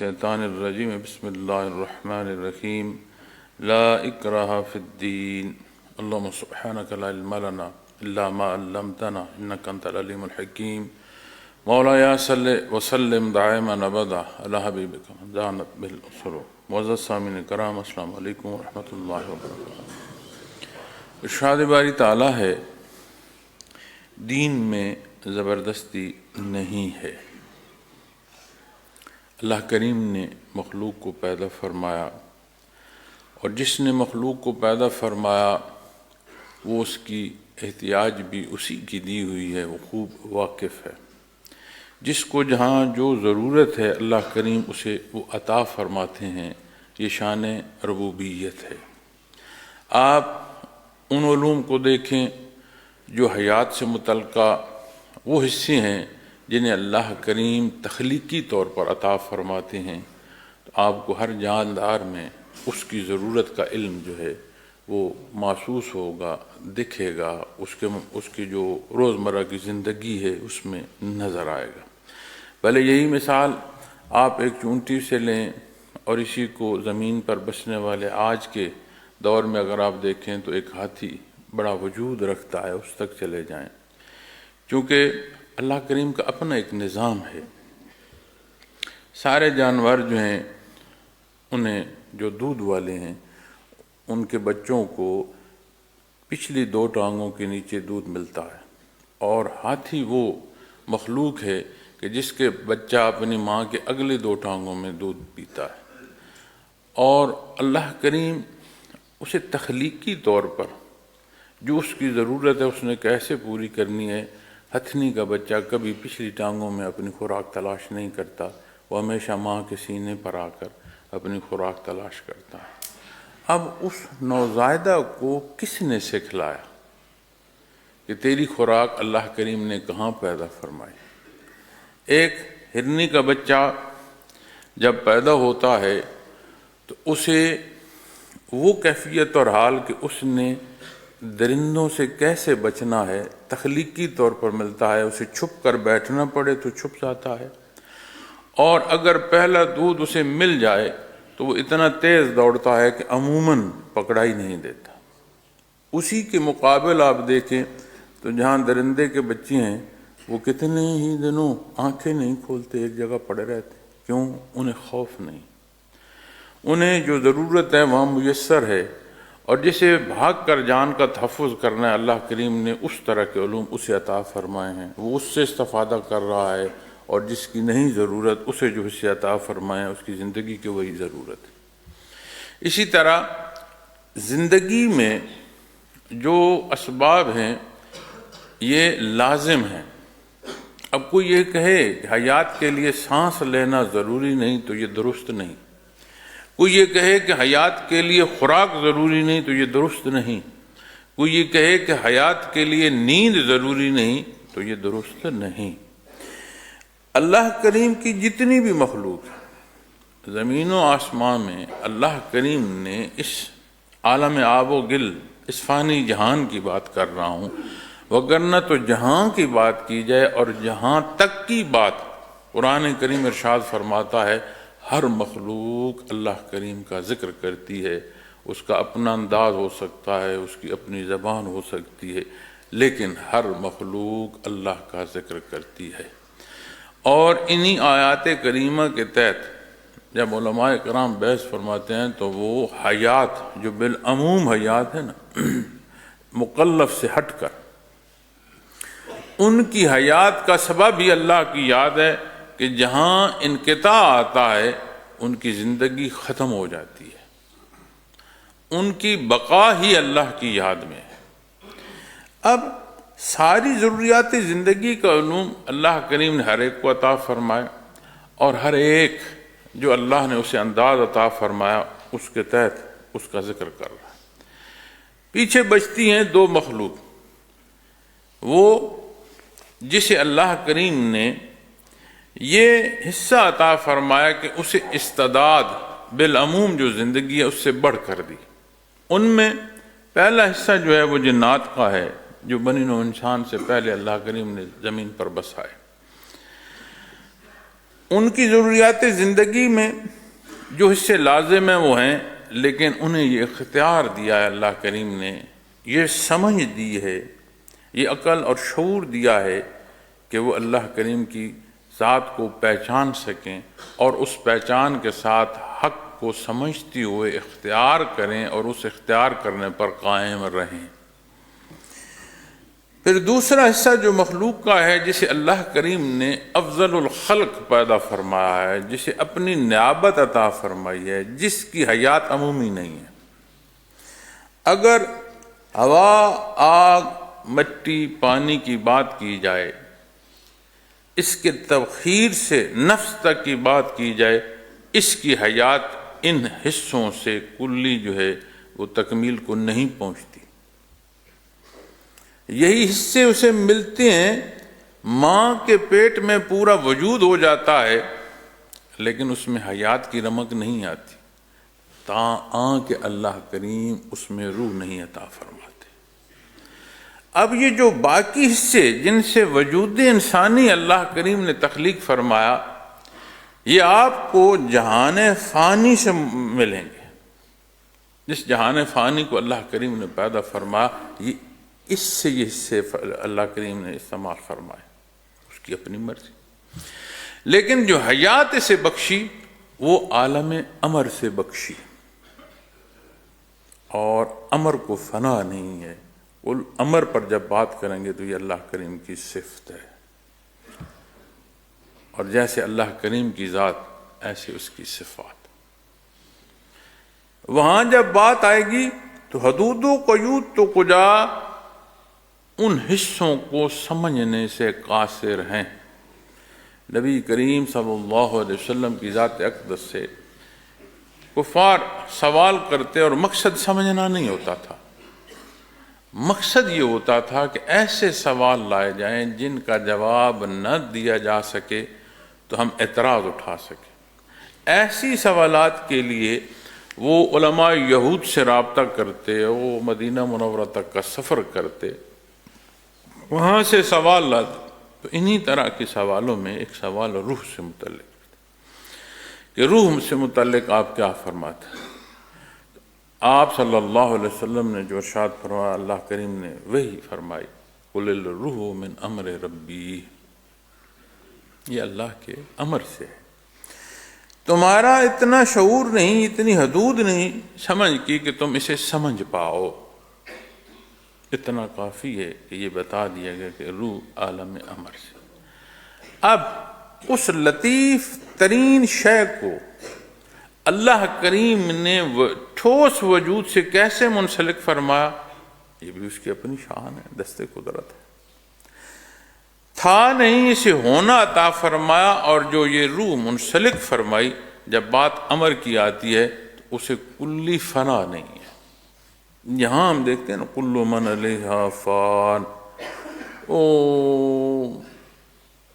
الشیطان الرجیم بسم اللہ الرحمن الرحیم لا اکراہ فی الدین اللہم سبحانک لا علم لنا الا ما علمتنا انک انت العلیم الحکیم مولایا صلی وسلم دائما ابدا علی حبیبک دانت بالاسر معزز سامعین کرام السلام علیکم ورحمۃ اللہ وبرکاتہ۔ ارشاد باری تعالیٰ ہے دین میں زبردستی نہیں ہے۔ اللہ کریم نے مخلوق کو پیدا فرمایا اور جس نے مخلوق کو پیدا فرمایا وہ اس کی احتیاج بھی اسی کی دی ہوئی ہے، وہ خوب واقف ہے۔ جس کو جہاں جو ضرورت ہے اللہ کریم اسے وہ عطا فرماتے ہیں، یہ شان ربوبیت ہے۔ آپ ان علوم کو دیکھیں جو حیات سے متعلقہ وہ حصے ہیں جنہیں اللہ کریم تخلیقی طور پر عطا فرماتے ہیں، تو آپ کو ہر جاندار میں اس کی ضرورت کا علم جو ہے وہ محسوس ہوگا، دکھے گا، اس کی جو روزمرہ کی زندگی ہے اس میں نظر آئے گا۔ پہلے یہی مثال آپ ایک چونٹی سے لیں اور اسی کو زمین پر بسنے والے آج کے دور میں اگر آپ دیکھیں تو ایک ہاتھی بڑا وجود رکھتا ہے، اس تک چلے جائیں، چونکہ اللہ کریم کا اپنا ایک نظام ہے۔ سارے جانور جو ہیں انہیں جو دودھ والے ہیں ان کے بچوں کو پچھلی دو ٹانگوں کے نیچے دودھ ملتا ہے، اور ہاتھی وہ مخلوق ہے کہ جس کے بچہ اپنی ماں کے اگلے دو ٹانگوں میں دودھ پیتا ہے، اور اللہ کریم اسے تخلیقی طور پر جو اس کی ضرورت ہے اس نے کیسے پوری کرنی ہے۔ ہتھنی کا بچہ کبھی پچھلی ٹانگوں میں اپنی خوراک تلاش نہیں کرتا، وہ ہمیشہ ماں کے سینے پر آ کر اپنی خوراک تلاش کرتا ہے۔ اب اس نوزائیدہ کو کس نے سکھلایا کہ تیری خوراک اللہ کریم نے کہاں پیدا فرمائی؟ ایک ہرنی کا بچہ جب پیدا ہوتا ہے تو اسے وہ کیفیت اور حال کہ اس نے درندوں سے کیسے بچنا ہے تخلیقی طور پر ملتا ہے۔ اسے چھپ کر بیٹھنا پڑے تو چھپ جاتا ہے، اور اگر پہلا دودھ اسے مل جائے تو وہ اتنا تیز دوڑتا ہے کہ عموماً پکڑا ہی نہیں دیتا۔ اسی کے مقابل آپ دیکھیں تو جہاں درندے کے بچے ہیں وہ کتنے ہی دنوں آنکھیں نہیں کھولتے، ایک جگہ پڑے رہتے۔ کیوں؟ انہیں خوف نہیں، انہیں جو ضرورت ہے وہاں میسر ہے، اور جسے بھاگ کر جان کا تحفظ کرنا ہے اللہ کریم نے اس طرح کے علوم اسے عطا فرمائے ہیں، وہ اس سے استفادہ کر رہا ہے، اور جس کی نہیں ضرورت اسے جو حصے عطا فرمائے ہیں اس کی زندگی کی وہی ضرورت ہے۔ اسی طرح زندگی میں جو اسباب ہیں یہ لازم ہیں۔ اب کوئی یہ کہے کہ حیات کے لیے سانس لینا ضروری نہیں تو یہ درست نہیں، کوئی یہ کہے کہ حیات کے لیے خوراک ضروری نہیں تو یہ درست نہیں، کوئی یہ کہے کہ حیات کے لیے نیند ضروری نہیں تو یہ درست نہیں۔ اللہ کریم کی جتنی بھی مخلوق ہے زمین و آسمان میں، اللہ کریم نے اس عالم آب و گل، اس فانی جہان کی بات کر رہا ہوں، وگرنہ تو جہاں کی بات کی جائے اور جہاں تک کی بات قرآن کریم ارشاد فرماتا ہے، ہر مخلوق اللہ کریم کا ذکر کرتی ہے۔ اس کا اپنا انداز ہو سکتا ہے، اس کی اپنی زبان ہو سکتی ہے، لیکن ہر مخلوق اللہ کا ذکر کرتی ہے۔ اور انہی آیات کریمہ کے تحت جب علماء کرام بحث فرماتے ہیں تو وہ حیات جو بالعموم حیات ہے نا، مکلف سے ہٹ کر ان کی حیات کا سبب ہی اللہ کی یاد ہے کہ جہاں انقطاع آتا ہے ان کی زندگی ختم ہو جاتی ہے، ان کی بقا ہی اللہ کی یاد میں ہے۔ اب ساری ضروریات زندگی کا علوم اللہ کریم نے ہر ایک کو عطا فرمایا، اور ہر ایک جو اللہ نے اسے انداز عطا فرمایا اس کے تحت اس کا ذکر کر رہا ہے۔ پیچھے بچتی ہیں دو مخلوق، وہ جسے اللہ کریم نے یہ حصہ عطا فرمایا کہ اسے استعداد بالعموم جو زندگی ہے اس سے بڑھ کر دی۔ ان میں پہلا حصہ جو ہے وہ جنات کا ہے، جو بنی نوع انسان سے پہلے اللہ کریم نے زمین پر بسائے۔ ان کی ضروریات زندگی میں جو حصے لازم ہیں وہ ہیں، لیکن انہیں یہ اختیار دیا ہے اللہ کریم نے، یہ سمجھ دی ہے، یہ عقل اور شعور دیا ہے کہ وہ اللہ کریم کی ذات کو پہچان سکیں اور اس پہچان کے ساتھ حق کو سمجھتے ہوئے اختیار کریں اور اس اختیار کرنے پر قائم رہیں۔ پھر دوسرا حصہ جو مخلوق کا ہے، جسے اللہ کریم نے افضل الخلق پیدا فرمایا ہے، جسے اپنی نیابت عطا فرمائی ہے، جس کی حیات عمومی نہیں ہے۔ اگر ہوا، آگ، مٹی، پانی کی بات کی جائے، اس کے تبخیر سے نفس تک کی بات کی جائے، اس کی حیات ان حصوں سے کلی جو ہے وہ تکمیل کو نہیں پہنچتی۔ یہی حصے اسے ملتے ہیں، ماں کے پیٹ میں پورا وجود ہو جاتا ہے، لیکن اس میں حیات کی رمق نہیں آتی، تاں کہ اللہ کریم اس میں روح نہیں عطا فرماتے۔ اب یہ جو باقی حصے جن سے وجود انسانی اللہ کریم نے تخلیق فرمایا، یہ آپ کو جہان فانی سے ملیں گے۔ جس جہان فانی کو اللہ کریم نے پیدا فرمایا، اس سے یہ حصے اللہ کریم نے استعمال فرمائے، اس کی اپنی مرضی۔ لیکن جو حیات سے بخشی وہ عالم امر سے بخشی، اور امر کو فنا نہیں ہے۔ امر پر جب بات کریں گے تو یہ اللہ کریم کی صفت ہے، اور جیسے اللہ کریم کی ذات ایسے اس کی صفات۔ وہاں جب بات آئے گی تو حدود و قیود تو کجا ان حصوں کو سمجھنے سے قاصر ہیں۔ نبی کریم صلی اللہ علیہ وسلم کی ذات اقدس سے کفار سوال کرتے اور مقصد سمجھنا نہیں ہوتا تھا، مقصد یہ ہوتا تھا کہ ایسے سوال لائے جائیں جن کا جواب نہ دیا جا سکے تو ہم اعتراض اٹھا سکیں۔ ایسی سوالات کے لیے وہ علماء یہود سے رابطہ کرتے، وہ مدینہ منورہ تک کا سفر کرتے، وہاں سے سوال لاتے۔ تو انہی طرح کے سوالوں میں ایک سوال روح سے متعلق کہ روح سے متعلق آپ کیا فرماتے ہیں؟ آپ صلی اللہ علیہ وسلم نے جو ارشاد فرمایا، اللہ کریم نے وہی فرمائی، قل الروح من امر ربی، یہ اللہ کے امر سے ہے۔ تمہارا اتنا شعور نہیں، اتنی حدود نہیں سمجھ کی کہ تم اسے سمجھ پاؤ، اتنا کافی ہے کہ یہ بتا دیا گیا کہ روح عالم امر سے۔ اب اس لطیف ترین شے کو اللہ کریم نے ٹھوس وجود سے کیسے منسلک فرمایا، یہ بھی اس کی اپنی شان ہے، دست قدرت ہے۔ تھا نہیں، اسے ہونا عطا فرمایا، اور جو یہ روح منسلک فرمائی، جب بات امر کی آتی ہے تو اسے کلی فنا نہیں ہے۔ یہاں ہم دیکھتے ہیں نا، کل من علیہا فان،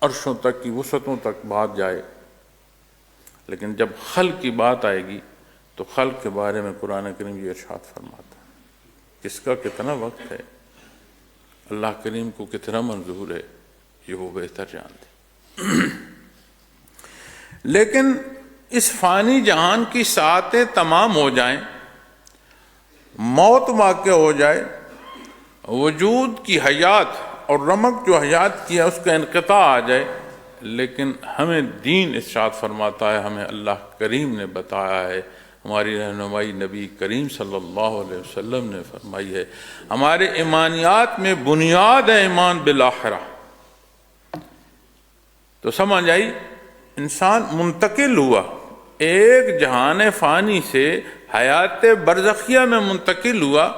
عرشوں تک کی وسعتوں تک بات جائے، لیکن جب خلق کی بات آئے گی تو خلق کے بارے میں قرآن کریم یہ ارشاد فرماتا ہے۔ کس کا کتنا وقت ہے، اللہ کریم کو کتنا منظور ہے، یہ وہ بہتر جانتے۔ لیکن اس فانی جہان کی ساعتیں تمام ہو جائیں، موت واقع ہو جائے، وجود کی حیات اور رمق جو حیات کی ہے اس کا انقطاع آ جائے، لیکن ہمیں دین ارشاد فرماتا ہے، ہمیں اللہ کریم نے بتایا ہے، ہماری رہنمائی نبی کریم صلی اللہ علیہ وسلم نے فرمائی ہے، ہمارے ایمانیات میں بنیاد ہے ایمان بالآخرہ۔ تو سمجھ آئی، انسان منتقل ہوا ایک جہان فانی سے حیات برزخیہ میں منتقل ہوا۔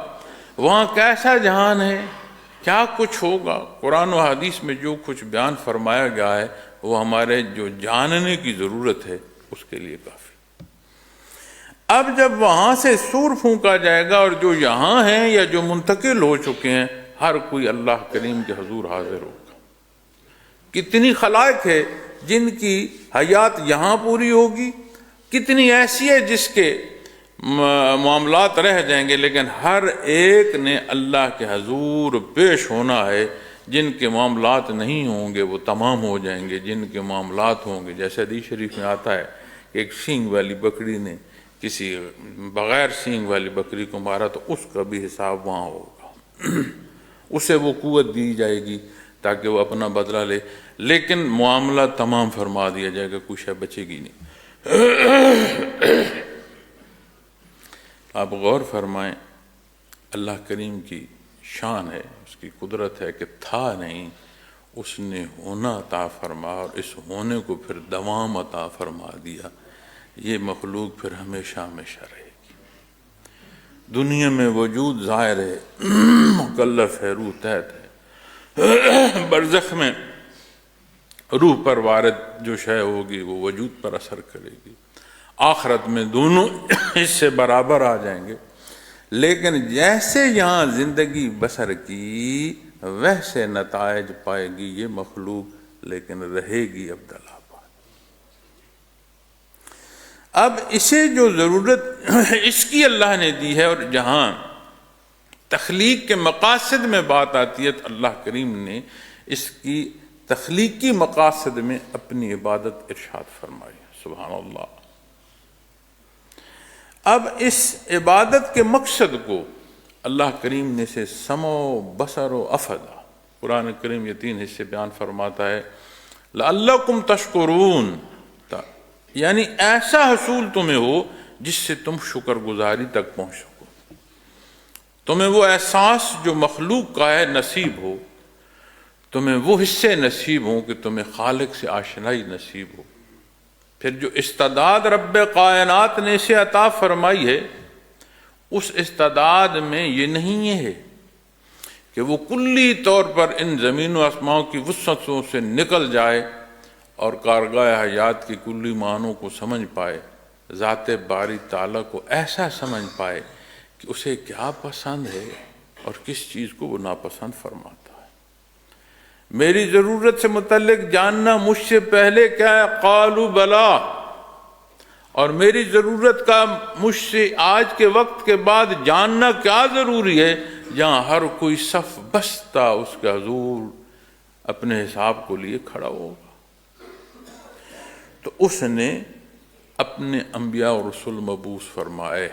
وہاں کیسا جہان ہے، کیا کچھ ہوگا، قرآن و حدیث میں جو کچھ بیان فرمایا گیا ہے وہ ہمارے جو جاننے کی ضرورت ہے اس کے لیے کافی۔ اب جب وہاں سے سور پھونکا جائے گا اور جو یہاں ہیں یا جو منتقل ہو چکے ہیں، ہر کوئی اللہ کریم کے حضور حاضر ہوگا۔ کتنی خلائق ہے جن کی حیات یہاں پوری ہوگی، کتنی ایسی ہے جس کے معاملات رہ جائیں گے، لیکن ہر ایک نے اللہ کے حضور پیش ہونا ہے۔ جن کے معاملات نہیں ہوں گے وہ تمام ہو جائیں گے، جن کے معاملات ہوں گے، جیسے حدیث شریف میں آتا ہے کہ ایک سینگ والی بکری نے کسی بغیر سینگ والی بکری کو مارا تو اس کا بھی حساب وہاں ہوگا، اسے وہ قوت دی جائے گی تاکہ وہ اپنا بدلہ لے، لیکن معاملہ تمام فرما دیا جائے گا، کوئی شے بچے گی نہیں۔ آپ غور فرمائیں، اللہ کریم کی شان ہے، اس کی قدرت ہے کہ تھا نہیں، اس نے ہونا عطا فرما اور اس ہونے کو پھر دوام عطا فرما دیا، یہ مخلوق پھر ہمیشہ ہمیشہ رہے گی۔ دنیا میں وجود ظاہر ہے، مکلف ہے، روح تحت ہے، برزخ میں روح پر وارد جو شے ہوگی وہ وجود پر اثر کرے گی، آخرت میں دونوں حصے برابر آ جائیں گے، لیکن جیسے یہاں زندگی بسر کی ویسے نتائج پائے گی یہ مخلوق، لیکن رہے گی ابدل آباد۔ اب اسے جو ضرورت اس کی اللہ نے دی ہے، اور جہاں تخلیق کے مقاصد میں بات آتی ہے تو اللہ کریم نے اس کی تخلیقی مقاصد میں اپنی عبادت ارشاد فرمائی، سبحان اللہ۔ اب اس عبادت کے مقصد کو اللہ کریم نے سے سمع و بصر و افدا، قرآن کریم یہ 3 حصے بیان فرماتا ہے، لعلکم تشکرون، یعنی ایسا حصول تمہیں ہو جس سے تم شکر گزاری تک پہنچ سکو، تمہیں وہ احساس جو مخلوق کا ہے نصیب ہو، تمہیں وہ حصے نصیب ہوں کہ تمہیں خالق سے آشنائی نصیب ہو۔ پھر جو استعداد رب کائنات نے اسے عطا فرمائی ہے، اس استعداد میں یہ نہیں ہے کہ وہ کلی طور پر ان زمین و آسماؤں کی وسعتوں سے نکل جائے اور کارگاہ حیات کی کلی معنوں کو سمجھ پائے، ذات باری تعالیٰ کو ایسا سمجھ پائے کہ اسے کیا پسند ہے اور کس چیز کو وہ ناپسند فرماتا ہے۔ میری ضرورت سے متعلق جاننا مجھ سے پہلے کیا ہے، قالوا بلا، اور میری ضرورت کا مجھ سے آج کے وقت کے بعد جاننا کیا ضروری ہے، جہاں ہر کوئی صف بستہ اس کے حضور اپنے حساب کو لیے کھڑا ہوگا۔ تو اس نے اپنے انبیاء اور رسول مبعوث فرمائے،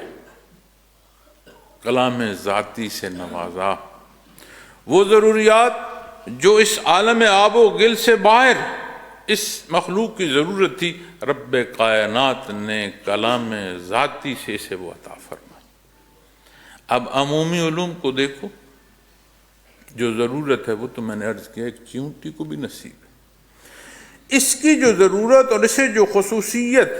کلام ذاتی سے نوازا، وہ ضروریات جو اس عالم آب و گل سے باہر اس مخلوق کی ضرورت تھی، رب کائنات نے کلام ذاتی سے اسے وہ عطا فرمائی۔ اب عمومی علوم کو دیکھو، جو ضرورت ہے وہ تو میں نے عرض کیا ایک چیونٹی کو بھی نصیب ہے، اس کی جو ضرورت اور اسے جو خصوصیت،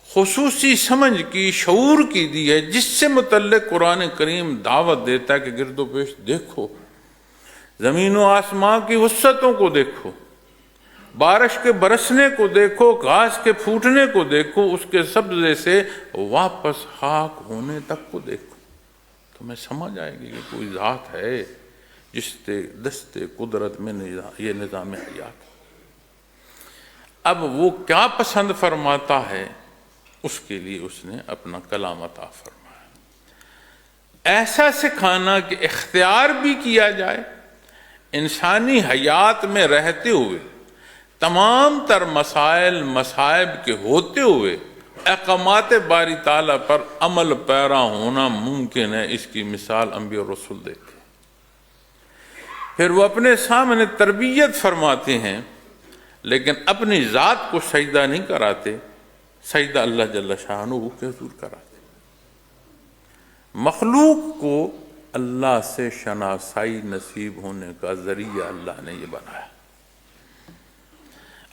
خصوصی سمجھ کی، شعور کی دی ہے، جس سے متعلق قرآن کریم دعوت دیتا ہے کہ گرد و پیش دیکھو، زمین و آسمان کی وسعتوں کو دیکھو، بارش کے برسنے کو دیکھو، گھاس کے پھوٹنے کو دیکھو، اس کے سبزے سے واپس خاک ہونے تک کو دیکھو، تمہیں سمجھ آئے گی کہ کوئی ذات ہے جس کے دستے قدرت میں یہ نظام حیات ہے۔ اب وہ کیا پسند فرماتا ہے، اس کے لیے اس نے اپنا کلام عطا فرمایا، ایسا سکھانا کہ اختیار بھی کیا جائے، انسانی حیات میں رہتے ہوئے تمام تر مسائل مصائب کے ہوتے ہوئے احکامات باری تعالیٰ پر عمل پیرا ہونا ممکن ہے۔ اس کی مثال انبیاء اور رسول دیکھیں، پھر وہ اپنے سامنے تربیت فرماتے ہیں لیکن اپنی ذات کو سجدہ نہیں کراتے، سجدہ اللہ جل شانہ کے حضور کراتے۔ مخلوق کو اللہ سے شناسائی نصیب ہونے کا ذریعہ اللہ نے یہ بنایا۔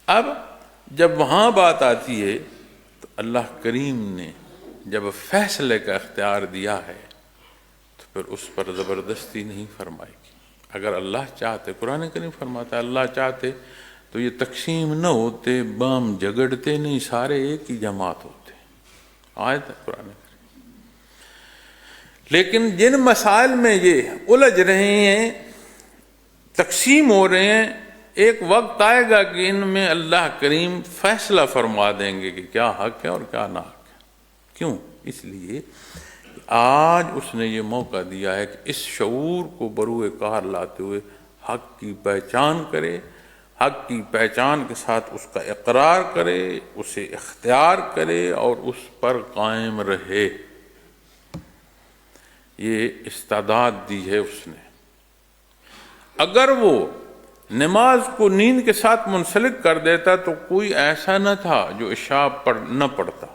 اب جب وہاں بات آتی ہے تو اللہ کریم نے جب فیصلے کا اختیار دیا ہے تو پھر اس پر زبردستی نہیں فرمائے گی۔ اگر اللہ چاہتے، قرآن کریم فرماتا ہے اللہ چاہتے تو یہ تقسیم نہ ہوتے، بام جگڑتے نہیں، سارے ایک ہی جماعت ہوتے، آیت ہے قرآن کریم۔ لیکن جن مسائل میں یہ الجھ رہے ہیں، تقسیم ہو رہے ہیں، ایک وقت آئے گا کہ ان میں اللہ کریم فیصلہ فرما دیں گے کہ کیا حق ہے اور کیا نہ حق ہے۔ کیوں؟ اس لیے آج اس نے یہ موقع دیا ہے کہ اس شعور کو بروئے کار لاتے ہوئے حق کی پہچان کرے، حق کی پہچان کے ساتھ اس کا اقرار کرے، اسے اختیار کرے اور اس پر قائم رہے۔ یہ استعداد دی ہے اس نے۔ اگر وہ نماز کو نیند کے ساتھ منسلک کر دیتا تو کوئی ایسا نہ تھا جو عشاء نہ پڑھتا۔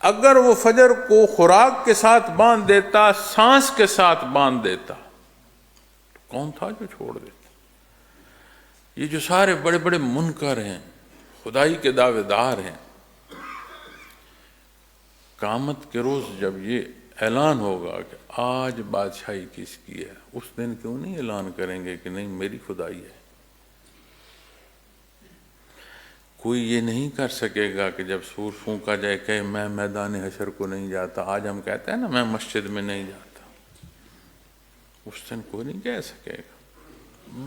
اگر وہ فجر کو خوراک کے ساتھ باندھ دیتا، سانس کے ساتھ باندھ دیتا، تو کون تھا جو چھوڑ دیتا؟ یہ جو سارے بڑے بڑے منکر ہیں، خدائی کے دعوے دار ہیں، قیامت کے روز جب یہ اعلان ہوگا کہ آج بادشاہی کس کی ہے، اس دن کیوں نہیں اعلان کریں گے کہ نہیں میری خدائی ہے؟ کوئی یہ نہیں کر سکے گا کہ جب سور پھونکا جائے کہ میں میدان حشر کو نہیں جاتا۔ آج ہم کہتے ہیں نا میں مسجد میں نہیں جاتا، اس دن کوئی نہیں کہہ سکے گا۔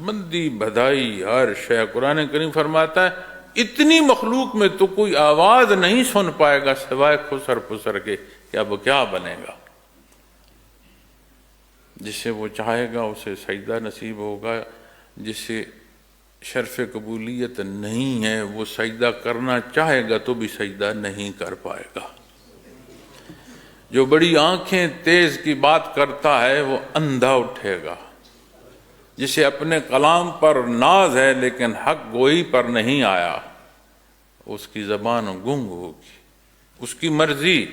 بندی بدائی ہر شے، قرآن کریم فرماتا ہے اتنی مخلوق میں تو کوئی آواز نہیں سن پائے گا سوائے خسر پسر کے کہ اب کیا بنے گا۔ جسے وہ چاہے گا اسے سجدہ نصیب ہوگا، جسے شرف قبولیت نہیں ہے وہ سجدہ کرنا چاہے گا تو بھی سجدہ نہیں کر پائے گا۔ جو بڑی آنکھیں تیز کی بات کرتا ہے وہ اندھا اٹھے گا۔ جسے اپنے کلام پر ناز ہے لیکن حق گوئی پر نہیں آیا، اس کی زبان گنگ ہوگی۔ اس کی مرضی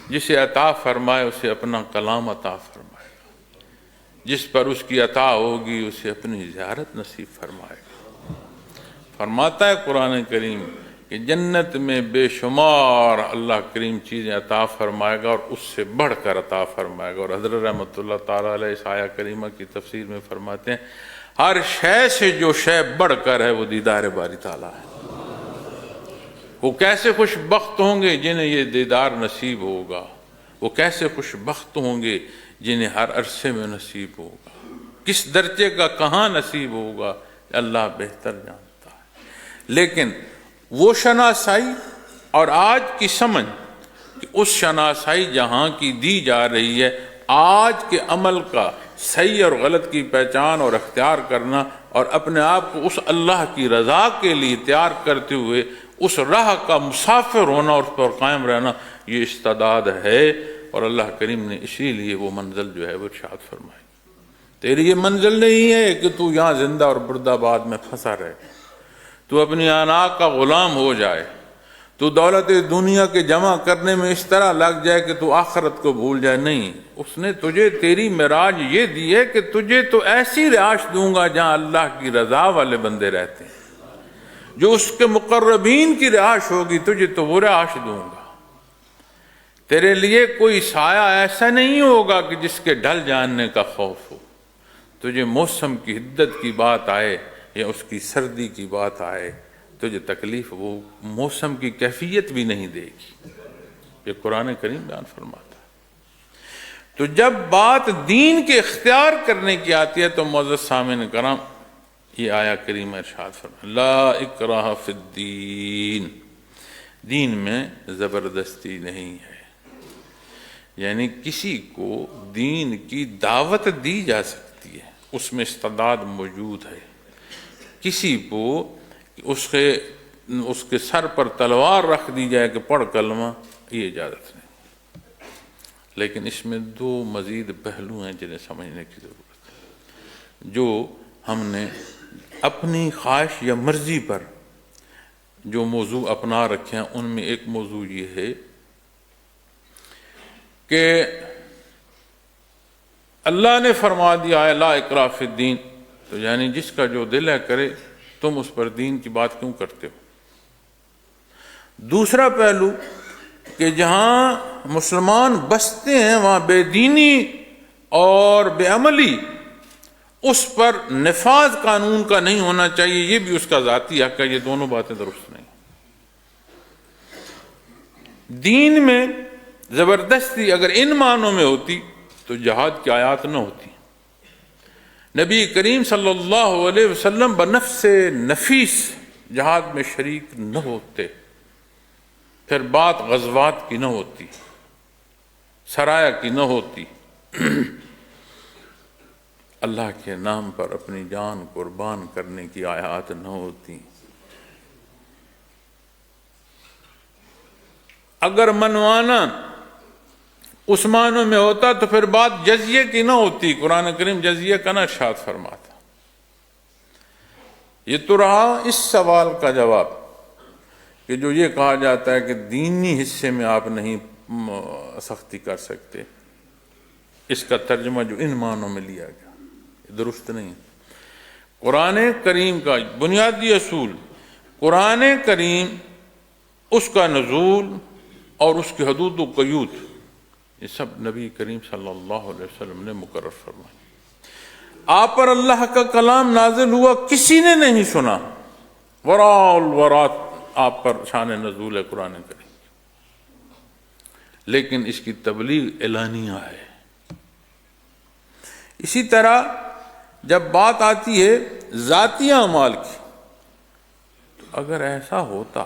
جسے عطا فرمائے اسے اپنا کلام عطا فرمائے گا، جس پر اس کی عطا ہوگی اسے اپنی زیارت نصیب فرمائے گا۔ فرماتا ہے قرآن کریم کہ جنت میں بے شمار اللہ کریم چیزیں عطا فرمائے گا اور اس سے بڑھ کر عطا فرمائے گا۔ اور حضرت رحمۃ اللہ تعالیٰ علیہ اس آیہ کریمہ کی تفسیر میں فرماتے ہیں ہر شے سے جو شے بڑھ کر ہے وہ دیدار باری تعالیٰ ہے۔ وہ کیسے خوش بخت ہوں گے جنہیں یہ دیدار نصیب ہوگا، وہ کیسے خوش بخت ہوں گے جنہیں ہر عرصے میں نصیب ہوگا، کس درجے کا کہاں نصیب ہوگا اللہ بہتر جانتا ہے۔ لیکن وہ شناسائی اور آج کی سمجھ کہ اس شناسائی جہاں کی دی جا رہی ہے، آج کے عمل کا صحیح اور غلط کی پہچان اور اختیار کرنا اور اپنے آپ کو اس اللہ کی رضا کے لیے تیار کرتے ہوئے اس راہ کا مسافر ہونا اور اس پر قائم رہنا، یہ استعداد ہے۔ اور اللہ کریم نے اسی لیے وہ منزل جو ہے وہ ارشاد فرمائی۔ تیری یہ منزل نہیں ہے کہ تو یہاں زندہ اور مردہ آباد میں پھنسا رہے، تو اپنی آنا کا غلام ہو جائے، تو دولت دنیا کے جمع کرنے میں اس طرح لگ جائے کہ تو آخرت کو بھول جائے۔ نہیں، اس نے تجھے تیری معراج یہ دی ہے کہ تجھے تو ایسی رہائش دوں گا جہاں اللہ کی رضا والے بندے رہتے ہیں، جو اس کے مقربین کی رہائش ہوگی تجھے تو وہ رہائش دوں گا۔ تیرے لیے کوئی سایہ ایسا نہیں ہوگا کہ جس کے ڈھل جاننے کا خوف ہو۔ تجھے موسم کی حدت کی بات آئے یا اس کی سردی کی بات آئے، تجھے تکلیف وہ موسم کی کیفیت بھی نہیں دے گی۔ یہ قرآن کریم بیان فرماتا ہے۔ تو جب بات دین کے اختیار کرنے کی آتی ہے تو معزز سامعین کرام یہ آیہ کریمہ ارشاد فرماتا ہے لا اکراہ فی الدین، دین میں زبردستی نہیں ہے، یعنی کسی کو دین کی دعوت دی جا سکتی ہے، اس میں استعداد موجود ہے۔ کسی کو اس کے سر پر تلوار رکھ دی جائے کہ پڑھ کلمہ، یہ اجازت نہیں۔ لیکن اس میں دو مزید پہلو ہیں جنہیں سمجھنے کی ضرورت ہے۔ جو ہم نے اپنی خواہش یا مرضی پر جو موضوع اپنا رکھے ہیں ان میں ایک موضوع یہ ہے کہ اللہ نے فرما دیا ہے لا اکراہ فی الدین، تو یعنی جس کا جو دل ہے کرے، تم اس پر دین کی بات کیوں کرتے ہو؟ دوسرا پہلو کہ جہاں مسلمان بستے ہیں وہاں بے دینی اور بے عملی اس پر نفاذ قانون کا نہیں ہونا چاہیے، یہ بھی اس کا ذاتی حق ہے۔ یہ دونوں باتیں درست نہیں۔ دین میں زبردستی اگر ان معنوں میں ہوتی تو جہاد کی آیات نہ ہوتی۔ نبی کریم صلی اللہ علیہ وسلم بنفس نفیس جہاد میں شریک نہ ہوتے، پھر بات غزوات کی نہ ہوتی، سرایا کی نہ ہوتی۔ اللہ کے نام پر اپنی جان قربان کرنے کی آیات نہ ہوتی۔ اگر منوانا اس معنی میں ہوتا تو پھر بات جزیے کی نہ ہوتی، قرآن کریم جزیے کا نہ ارشاد فرماتا۔ یہ تو رہا اس سوال کا جواب کہ جو یہ کہا جاتا ہے کہ دینی حصے میں آپ نہیں سختی کر سکتے، اس کا ترجمہ جو ان معنوں میں لیا گیا یہ درست نہیں۔ قرآن کریم کا بنیادی اصول، قرآن کریم، اس کا نزول اور اس کی حدود و قیود، یہ سب نبی کریم صلی اللہ علیہ وسلم نے مقرر فرمایا۔ آپ پر اللہ کا کلام نازل ہوا، کسی نے نہیں سنا، وراء الورات آپ پر شان نزول ہے قرآن کریم، لیکن اس کی تبلیغ اعلانیہ ہے۔ اسی طرح جب بات آتی ہے ذاتی اعمال کی، تو اگر ایسا ہوتا